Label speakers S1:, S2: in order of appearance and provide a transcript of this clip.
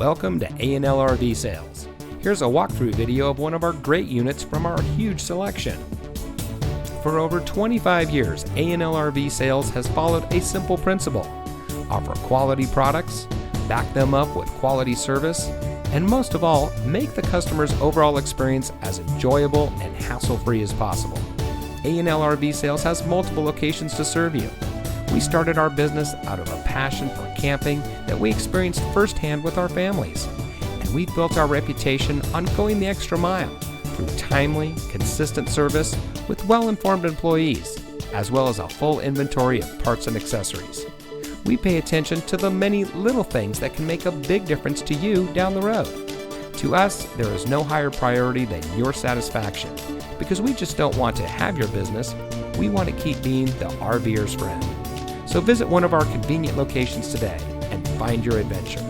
S1: Welcome to A&L RV Sales. Here's a walkthrough video of one of our great units from our huge selection. For over 25 years, A&L RV Sales has followed a simple principle: offer quality products, back them up with quality service, and most of all, make the customer's overall experience as enjoyable and hassle-free as possible. A&L RV Sales has multiple locations to serve you. We started our business out of a passion for camping that we experienced firsthand with our families, and we've built our reputation on going the extra mile through timely, consistent service with well-informed employees, as well as a full inventory of parts and accessories. We pay attention to the many little things that can make a big difference to you down the road. To us, there is no higher priority than your satisfaction, because we just don't want to have your business, we want to keep being the RVer's friend. So visit one of our convenient locations today and find your adventure.